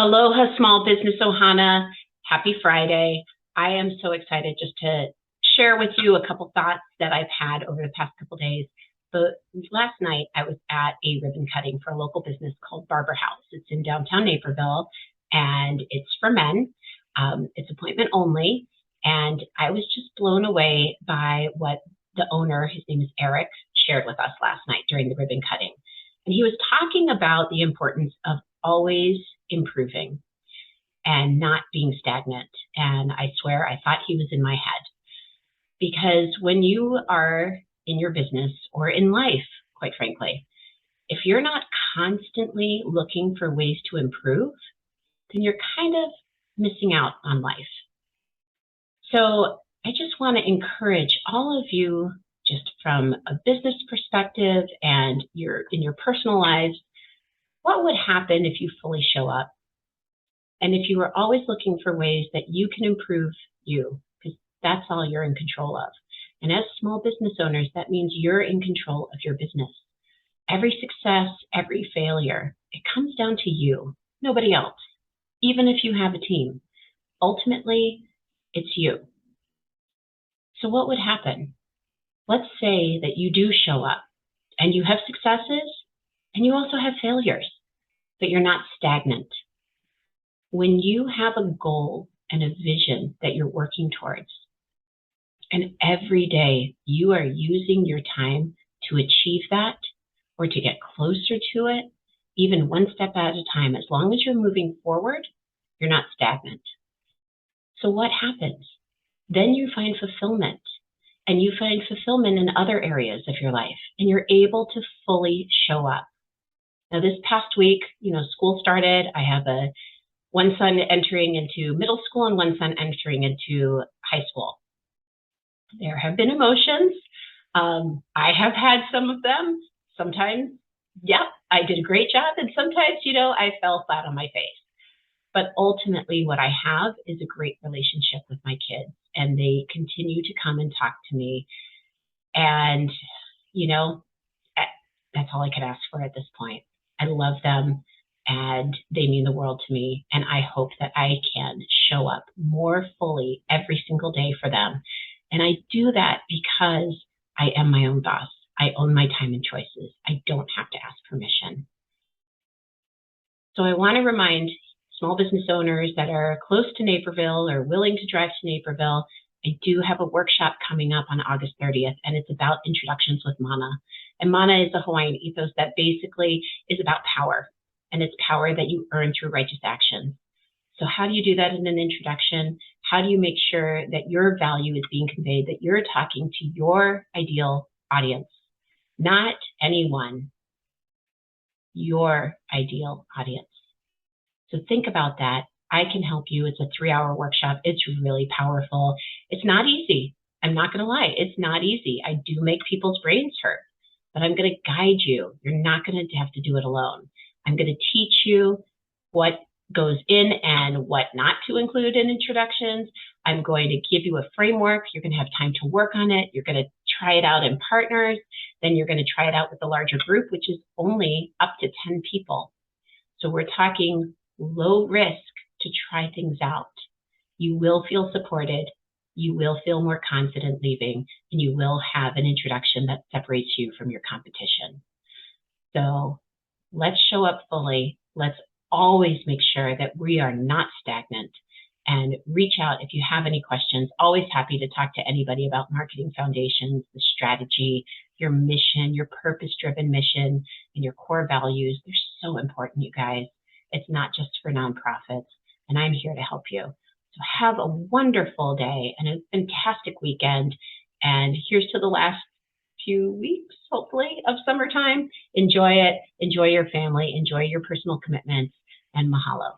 Aloha, small business Ohana. Happy Friday. I am so excited just to share with you a couple thoughts that I've had over the past couple days. But last night I was at a ribbon cutting for a local business called Barber House. It's in downtown Naperville and it's for men. It's appointment only. And I was just blown away by what the owner, his name is Eric, shared with us last night during the ribbon cutting. And he was talking about the importance of always improving and not being stagnant. And I swear I thought he was in my head. Because when you are in your business or in life, quite frankly, if you're not constantly looking for ways to improve, then you're kind of missing out on life. So I just want to encourage all of you, just from a business perspective and in your personal lives, what would happen if you fully show up? And if you are always looking for ways that you can improve you, because that's all you're in control of. And as small business owners, that means you're in control of your business. Every success, every failure, it comes down to you, nobody else, even if you have a team. Ultimately, it's you. So what would happen? Let's say that you do show up and you have successes and you also have failures, but you're not stagnant. When you have a goal and a vision that you're working towards, and every day you are using your time to achieve that or to get closer to it, even one step at a time, as long as you're moving forward, you're not stagnant. So what happens? Then you find fulfillment, and you find fulfillment in other areas of your life, and you're able to fully show up. Now, this past week, school started. I have one son entering into middle school and one son entering into high school. There have been emotions. I have had some of them. Sometimes, I did a great job, and sometimes, I fell flat on my face. But ultimately, what I have is a great relationship with my kids, and they continue to come and talk to me. And, that's all I could ask for at this point. I love them, and they mean the world to me. And I hope that I can show up more fully every single day for them. And I do that because I am my own boss. I own my time and choices. I don't have to ask permission. So I want to remind small business owners that are close to Naperville or willing to drive to Naperville, I do have a workshop coming up on August 30th, and it's about introductions with Mana. And Mana is a Hawaiian ethos that basically is about power, and it's power that you earn through righteous action. So how do you do that in an introduction? How do you make sure that your value is being conveyed, that you're talking to your ideal audience, not anyone, your ideal audience? So think about that. I can help you. It's a 3-hour workshop. It's really powerful. It's not easy. I'm not going to lie. It's not easy. I do make people's brains hurt, but I'm going to guide you. You're not going to have to do it alone. I'm going to teach you what goes in and what not to include in introductions. I'm going to give you a framework. You're going to have time to work on it. You're going to try it out in partners. Then you're going to try it out with a larger group, which is only up to 10 people. So we're talking low risk to try things out. You will feel supported. You will feel more confident leaving, and you will have an introduction that separates you from your competition. So let's show up fully. Let's always make sure that we are not stagnant, and reach out if you have any questions. Always happy to talk to anybody about marketing foundations, the strategy, your mission, your purpose-driven mission, and your core values. They're so important, you guys. It's not just for nonprofits, and I'm here to help you. So have a wonderful day and a fantastic weekend. And here's to the last few weeks, hopefully, of summertime. Enjoy it. Enjoy your family. Enjoy your personal commitments. And mahalo.